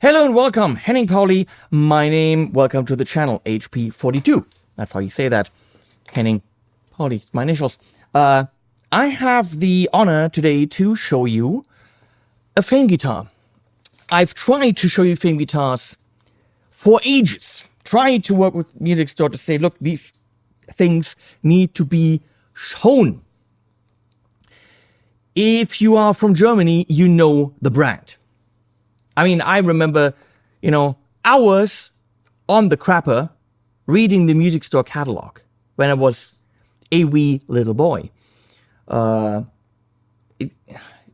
Hello and welcome, Henning Pauli, my name. Welcome to the channel, HP42. That's how you say that. Henning Pauli, it's my initials. I have the honor today to show you a Fame guitar. I've tried to show you Fame guitars for ages. Tried to work with Music Store to say, look, these things need to be shown. If you are from Germany, you know the brand. I mean, I remember, hours on the crapper reading the Music Store catalog when I was a wee little boy.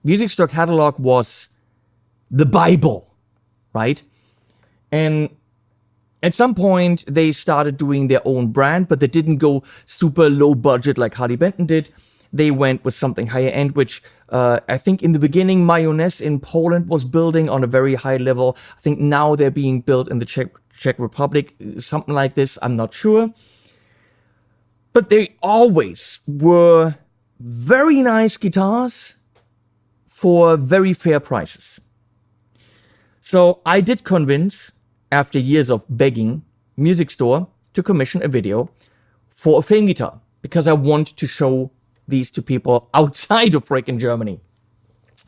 Music Store catalog was the Bible, right? And at some point, they started doing their own brand, but they didn't go super low budget like Harley Benton did. They went with something higher end, which I think in the beginning, Mayonnaise in Poland was building on a very high level. I think now they're being built in the Czech Republic, something like this. I'm not sure. But they always were very nice guitars for very fair prices. So I did convince, after years of begging, Music Store to commission a video for a Fame guitar because I want to show these to people outside of freaking Germany.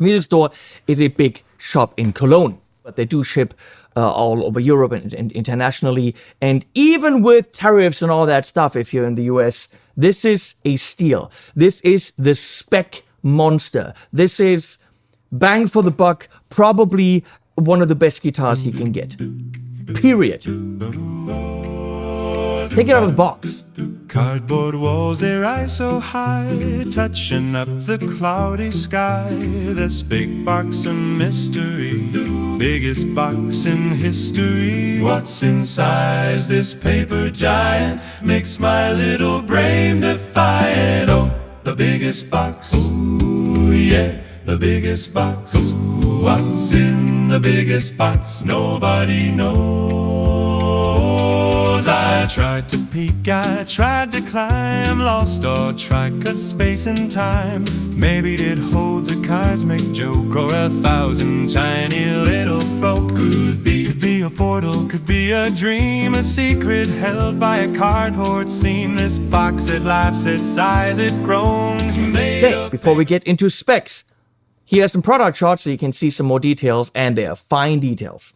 Music Store is a big shop in Cologne, but they do ship all over Europe and internationally. And even with tariffs and all that stuff, if you're in the US, this is a steal. This is the spec monster. This is bang for the buck, probably one of the best guitars you can get. Period. Take it out of the box. Cardboard walls, they rise so high, touching up the cloudy sky. This big box of mystery, biggest box in history. What's inside this paper giant makes my little brain defiant. Oh, the biggest box, ooh yeah, the biggest box. Ooh, what's in the biggest box? Nobody knows. I tried to peek, I tried to climb, lost all track of space and time. Maybe it holds a cosmic joke or 1,000 tiny little folk. Could be a portal, could be a dream, a secret held by a cardboard seam. This box, it laughs, it sighs, it groans. Okay, before we get into specs, here are some product shots so you can see some more details, and they are fine details.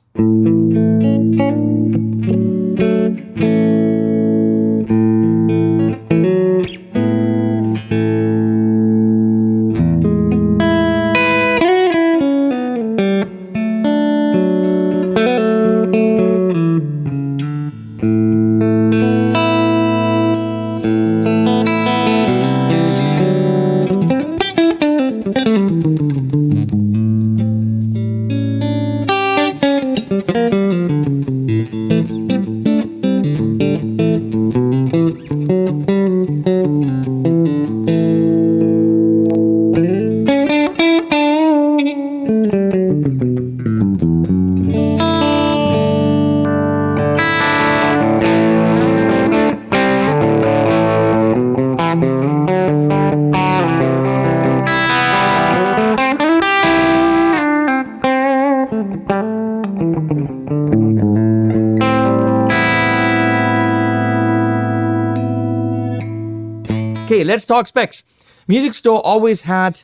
Okay, let's talk specs. Music Store always had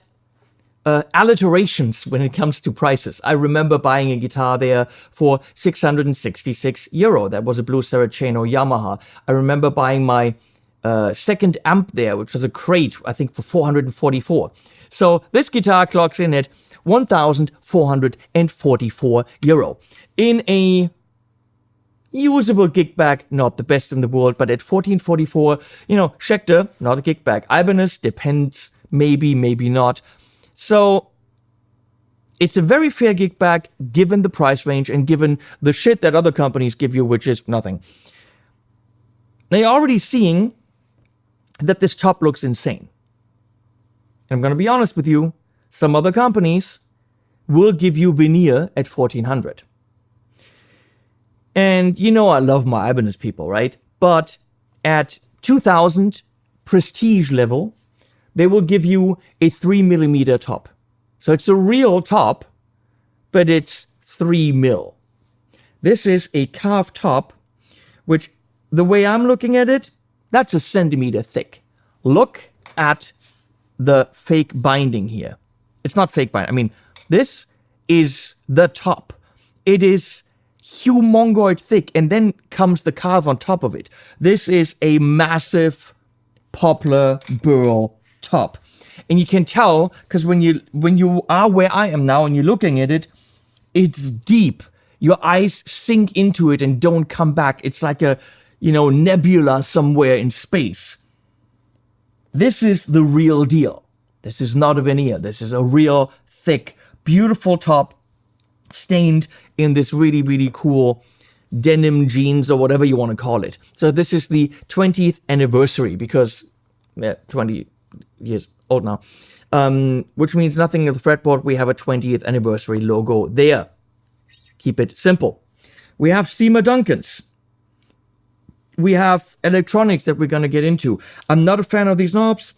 alliterations when it comes to prices. I remember buying a guitar there for €666. That was a Blue Saraceno Yamaha. I remember buying my second amp there, which was a crate, I think for €444. So this guitar clocks in at €1,444 in a usable gig bag, not the best in the world, but at $1,444, Schecter, not a gig bag. Ibanez, depends, maybe, maybe not. So it's a very fair gig bag given the price range and given the shit that other companies give you, which is nothing. Now you're already seeing that this top looks insane. And I'm going to be honest with you, some other companies will give you veneer at $1,400. And I love my Ibanez people, right? But at 2000 prestige level, they will give you a 3mm top. So it's a real top, but it's 3 mil. This is a carved top, which the way I'm looking at it, that's a centimeter thick. Look at the fake binding here. It's not fake binding. I mean, this is the top. It is humongoid thick, and then comes the carve on top of it. This is a massive poplar burl top. And you can tell, because when you are where I am now and you're looking at it, it's deep. Your eyes sink into it and don't come back. It's like a, nebula somewhere in space. This is the real deal. This is not a veneer. This is a real thick, beautiful top stained in this really, really cool denim jeans or whatever you want to call it. So this is the 20th anniversary because 20 years old now, which means nothing of the fretboard. We have a 20th anniversary logo there. Keep it simple. We have Seymour Duncans. We have electronics that we're going to get into. I'm not a fan of these knobs.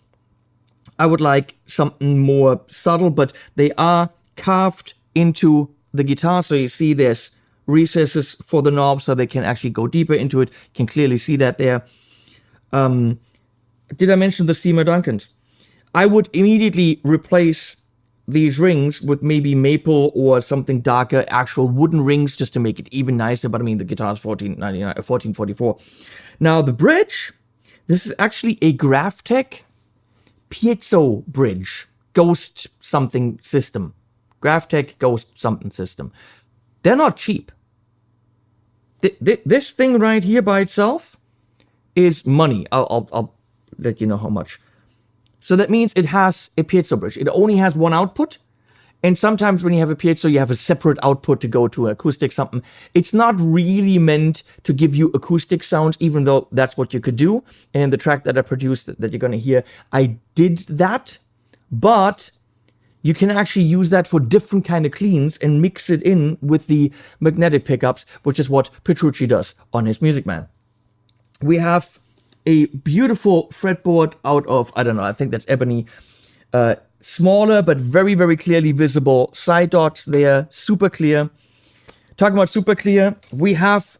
I would like something more subtle, but they are carved into the guitar. So you see there's recesses for the knob so they can actually go deeper into it. You can clearly see that there. Did I mention the Seymour Duncans? I would immediately replace these rings with maybe maple or something darker, actual wooden rings, just to make it even nicer. But I mean, the guitar is $14.44. Now the bridge, this is actually a Graphtec piezo bridge, ghost something system. Graphtec ghost something system. They're not cheap. This thing right here by itself is money. I'll let you know how much. So that means it has a piezo bridge. It only has one output. And sometimes when you have a piezo, you have a separate output to go to acoustic something. It's not really meant to give you acoustic sounds, even though that's what you could do. And the track that I produced that you're going to hear, I did that. But you can actually use that for different kind of cleans and mix it in with the magnetic pickups, which is what Petrucci does on his Music Man. We have a beautiful fretboard out of, I don't know, I think that's ebony. Smaller, but very, very clearly visible. Side dots there, super clear. Talking about super clear, we have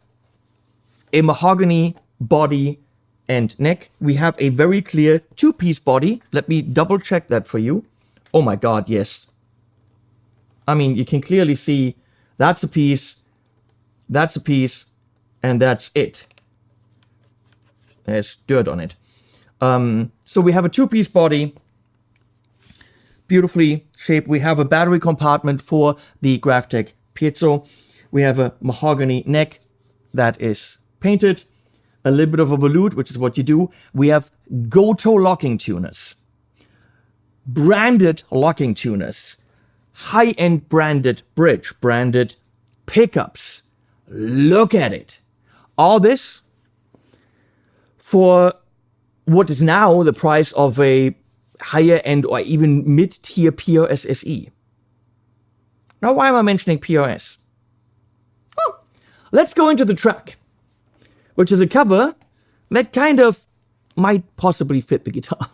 a mahogany body and neck. We have a very clear two-piece body. Let me double check that for you. Oh my God, yes. I mean, you can clearly see that's a piece, and that's it. There's dirt on it. So we have a two-piece body, beautifully shaped. We have a battery compartment for the Graphtec piezo. We have a mahogany neck that is painted, a little bit of a volute, which is what you do. We have Goto locking tuners, branded locking tuners, high-end branded bridge, branded pickups. Look at it. All this for what is now the price of a higher end or even mid-tier PRS SE. Now, why am I mentioning PRS? Well, let's go into the track, which is a cover that kind of might possibly fit the guitar.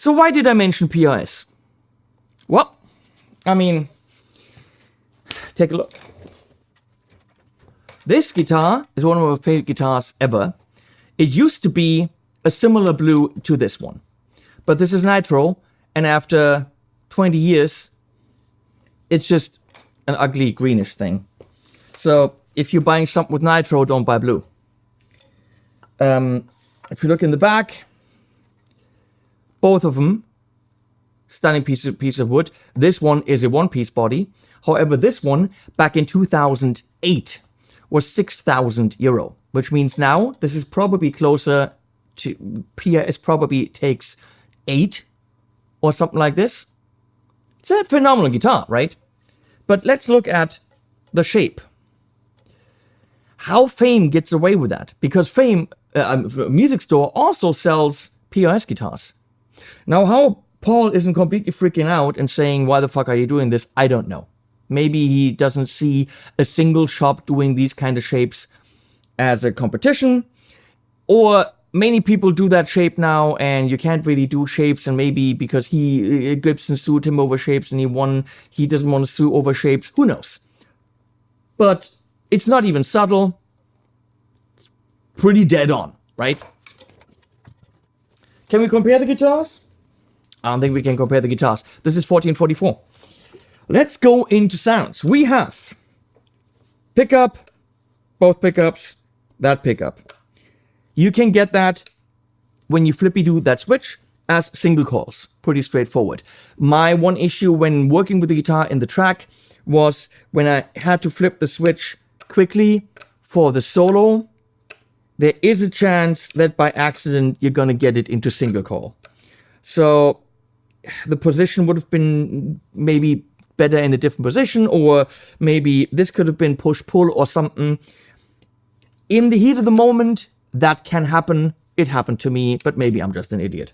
So why did I mention PRS? Well, I mean, take a look. This guitar is one of my favorite guitars ever. It used to be a similar blue to this one. But this is nitro, and after 20 years, it's just an ugly greenish thing. So if you're buying something with nitro, don't buy blue. If you look in the back, both of them, stunning piece of wood. This one is a one-piece body. However, this one, back in 2008, was 6,000 euro, which means now this is probably closer to, PRS probably takes 8 or something like this. It's a phenomenal guitar, right? But let's look at the shape. How Fame gets away with that, because Fame, music store, also sells PRS guitars. Now, how Paul isn't completely freaking out and saying, why the fuck are you doing this? I don't know. Maybe he doesn't see a single shop doing these kind of shapes as a competition, or many people do that shape now and you can't really do shapes, and maybe because Gibson sued him over shapes and he doesn't want to sue over shapes. Who knows? But it's not even subtle. It's pretty dead on, right? Can we compare the guitars? I don't think we can compare the guitars. This is 1444. Let's go into sounds. We have pickup, both pickups, that pickup. You can get that when you flippy-do that switch as single coils. Pretty straightforward. My one issue when working with the guitar in the track was when I had to flip the switch quickly for the solo, there is a chance that by accident you're gonna get it into single coil. So the position would have been maybe better in a different position, or maybe this could have been push-pull or something. In the heat of the moment, that can happen. It happened to me, but maybe I'm just an idiot.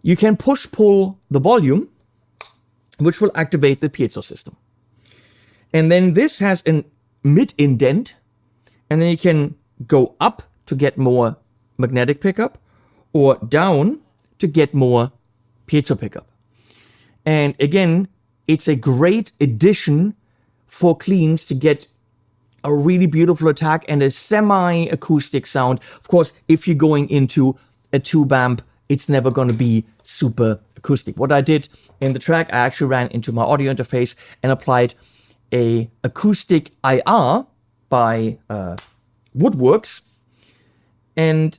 You can push-pull the volume, which will activate the piezo system. And then this has a mid-indent, and then you can go up to get more magnetic pickup, or down to get more piezo pickup. And again, it's a great addition for cleans to get a really beautiful attack and a semi-acoustic sound. Of course, if you're going into a tube amp, it's never going to be super acoustic. What I did in the track, I actually ran into my audio interface and applied a acoustic IR by Woodworks, and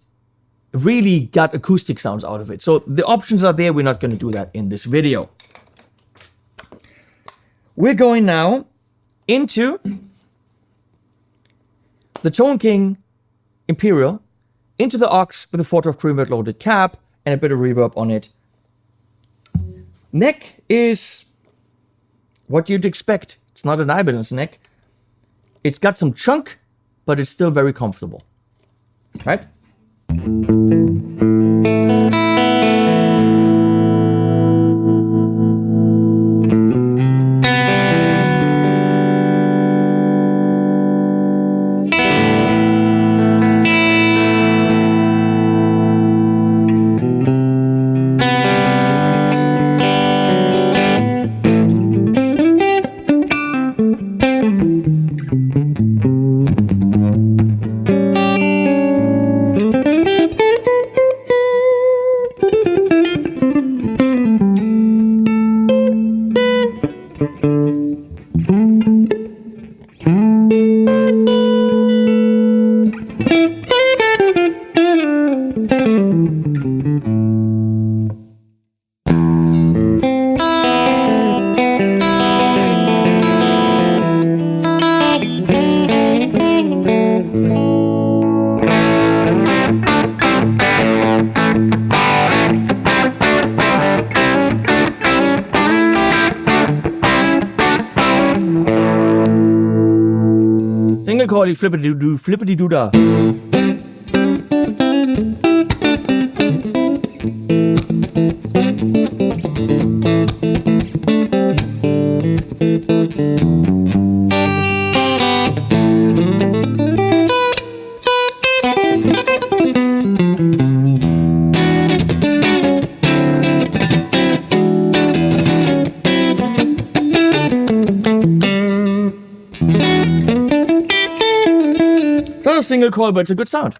really got acoustic sounds out of it. So the options are there. We're not going to do that in this video. We're going now into the Tone King Imperial, into the aux with a 4/12 preload loaded cap and a bit of reverb on it. Neck is what you'd expect. It's not an Ibanez neck. It's got some chunk, but it's still very comfortable. Right? Single coil, flippity-doo, flippity-doo-dah. single coil, but it's a good sound.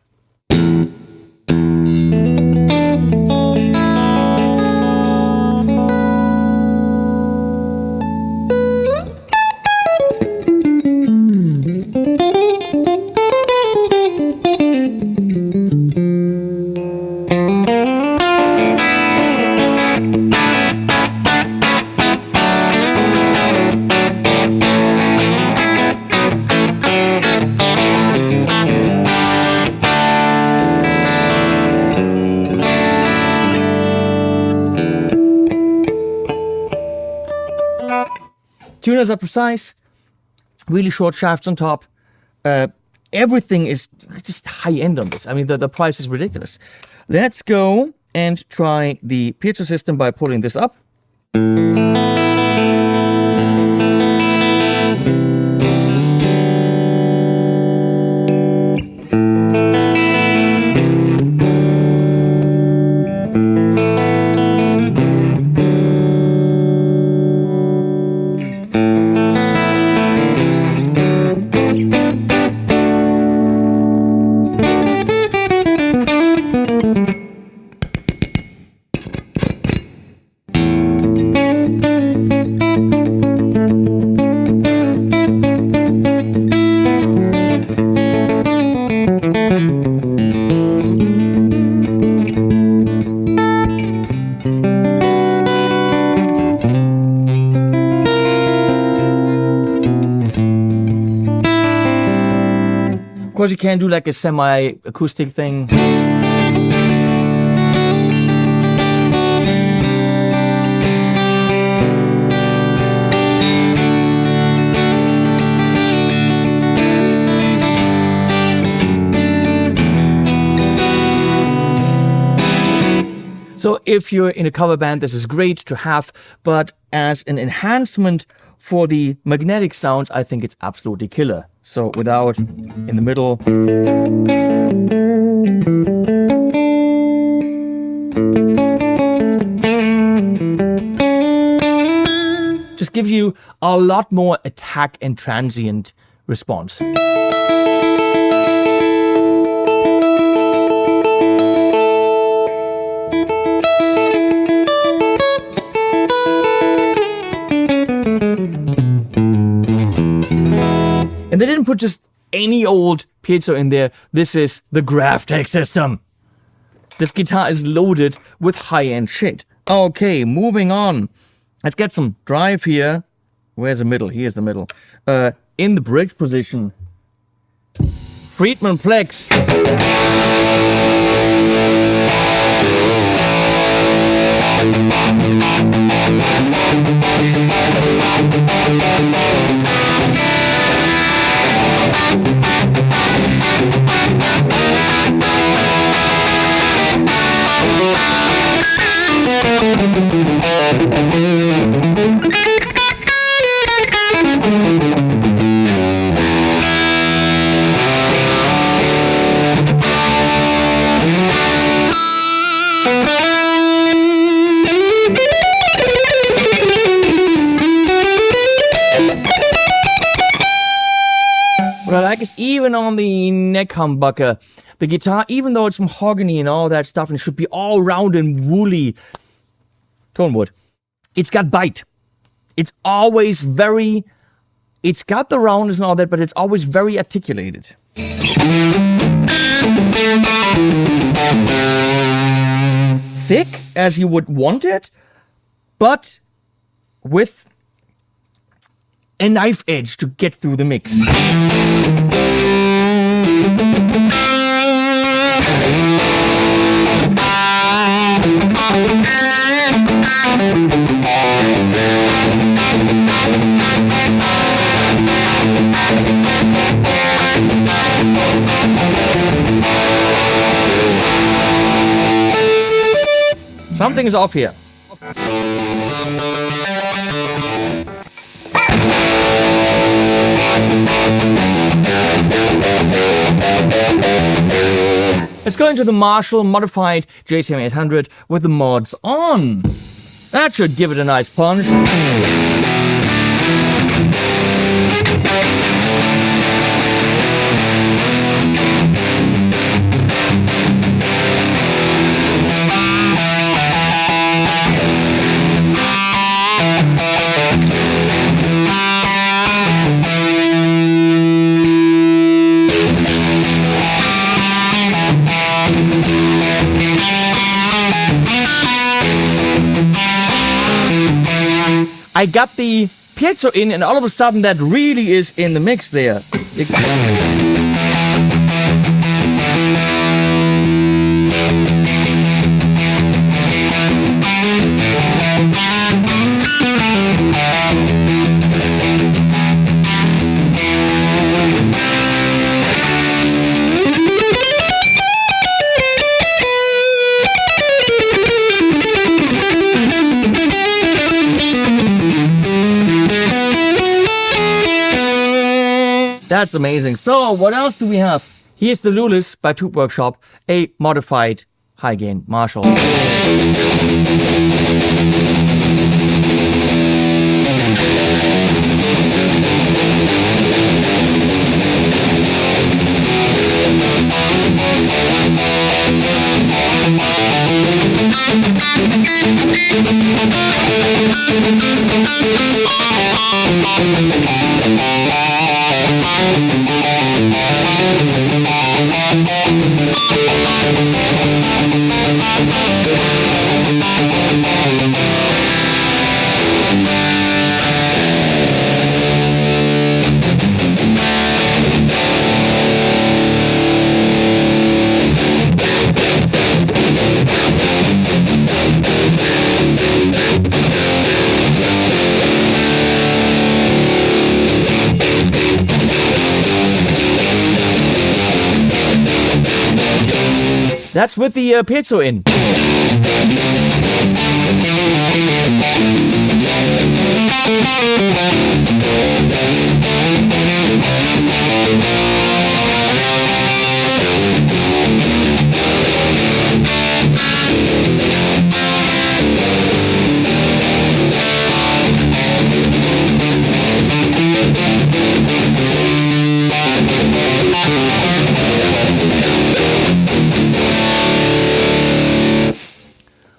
Tuners are precise, really short shafts on top. Everything is just high end on this. I mean, the price is ridiculous. Let's go and try the piezo system by pulling this up. Of course, you can do like a semi-acoustic thing. So if you're in a cover band, this is great to have, but as an enhancement for the magnetic sounds, I think it's absolutely killer. So without in the middle. Just gives you a lot more attack and transient response. And they didn't put just any old piezo in there. This is the Graphtec system. This guitar is loaded with high-end shit. Okay, moving on. Let's get some drive here. Where's the middle? Here's the middle. In the bridge position. Friedman Plex. What I like is even on the neck humbucker, the guitar, even though it's mahogany and all that stuff, and it should be all round and woolly, tone wood, it's got bite. It's always very, it's got the roundness and all that, but it's always very articulated. Thick, as you would want it, but with a knife edge to get through the mix. Something is off here. Let's go into the Marshall modified JCM 800 with the mods on. That should give it a nice punch. I got the piezo in, and all of a sudden that really is in the mix there. That's amazing. So what else do we have? Here's the Lulis by Tube Workshop, a modified high gain Marshall. That's with the piezo in.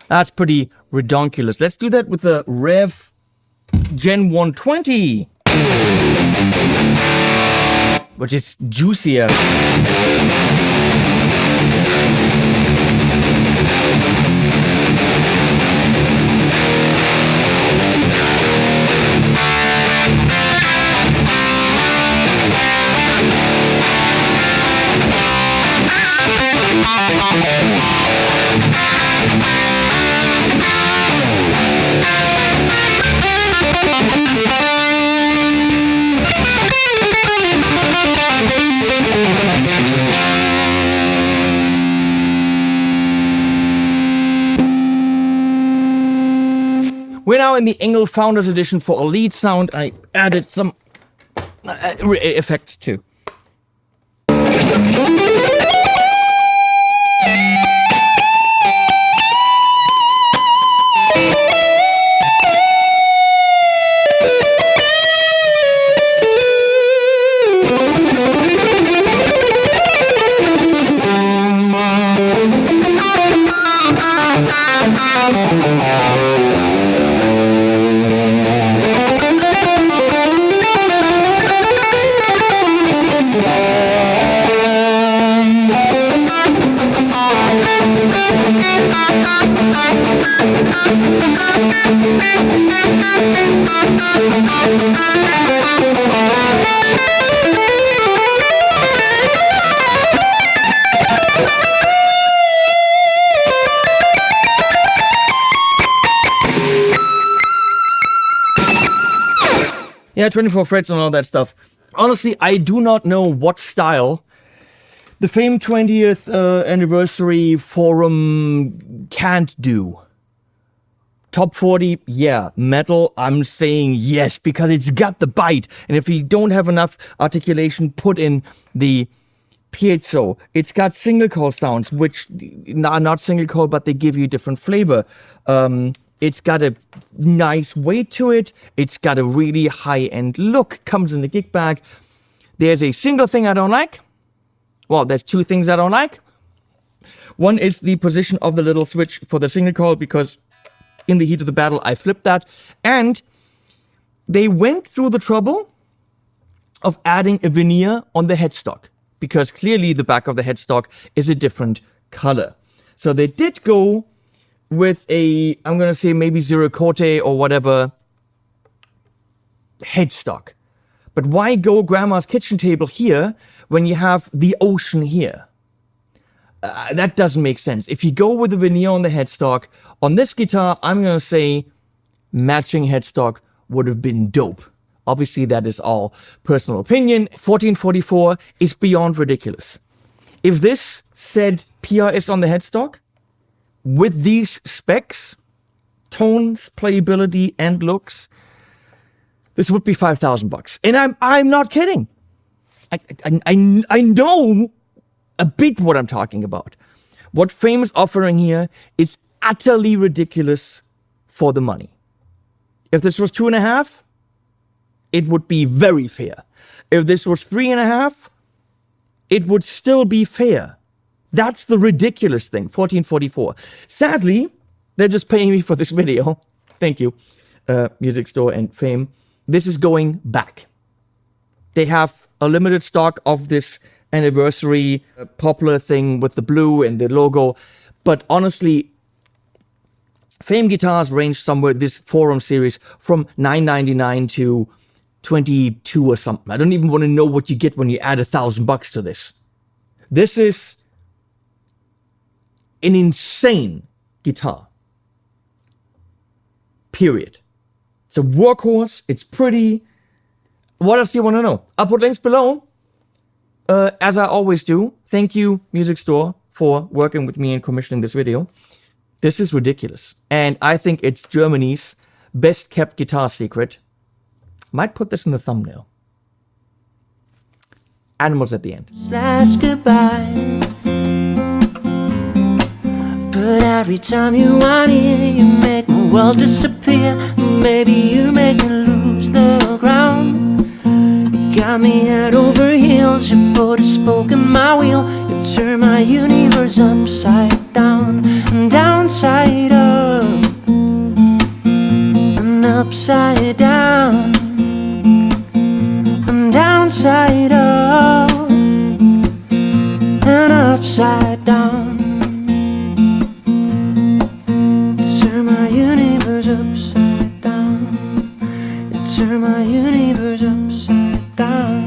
That's pretty redonkulous. Let's do that with the Rev Gen 120, which is juicier. We're now in the Engel Founders Edition for a lead sound. I added some effect too. Yeah, 24 frets and all that stuff. Honestly, I do not know what style the famed 20th anniversary forum can't do. Top 40, yeah. Metal, I'm saying yes, because it's got the bite. And if you don't have enough articulation, put in the piezo. It's got single coil sounds, which are not single coil, but they give you different flavor. It's got a nice weight to it. It's got a really high-end look. Comes in the gig bag. There's a single thing I don't like. Well, there's two things I don't like. One is the position of the little switch for the single coil, because in the heat of the battle, I flipped that. And they went through the trouble of adding a veneer on the headstock, because clearly the back of the headstock is a different color. So they did go with a, I'm going to say maybe Zero Corte or whatever headstock. But why go grandma's kitchen table here when you have the ocean here? That doesn't make sense. If you go with the veneer on the headstock, on this guitar, I'm going to say matching headstock would have been dope. Obviously, that is all personal opinion. 1444 is beyond ridiculous. If this said PRS on the headstock, with these specs, tones, playability, and looks, this would be $5,000. And I'm not kidding. I know a bit what I'm talking about. What Fame is offering here is utterly ridiculous for the money. If this was 2.5, it would be very fair. If this was 3.5, it would still be fair. That's the ridiculous thing, 1444. Sadly, they're just paying me for this video. Thank you, Music Store and Fame. This is going back. They have a limited stock of this anniversary popular thing with the blue and the logo. But honestly, Fame guitars range somewhere, this Forum series, from $9.99 to $22 or something. I don't even want to know what you get when you add $1,000 to this. This is an insane guitar. Period. It's a workhorse. It's pretty. What else do you want to know? I'll put links below. As I always do. Thank you, Music Store, for working with me and commissioning this video. This is ridiculous. And I think it's Germany's best kept guitar secret. Might put this in the thumbnail. Animals at the end. Last goodbye. But every time you want it, you make my world disappear. Maybe you make me lose the ground. You got me head over heels. You put a spoke in my wheel. You turn my universe upside down and downside up and upside down and downside up and upside down. Turn my universe upside down. You turn my universe upside down.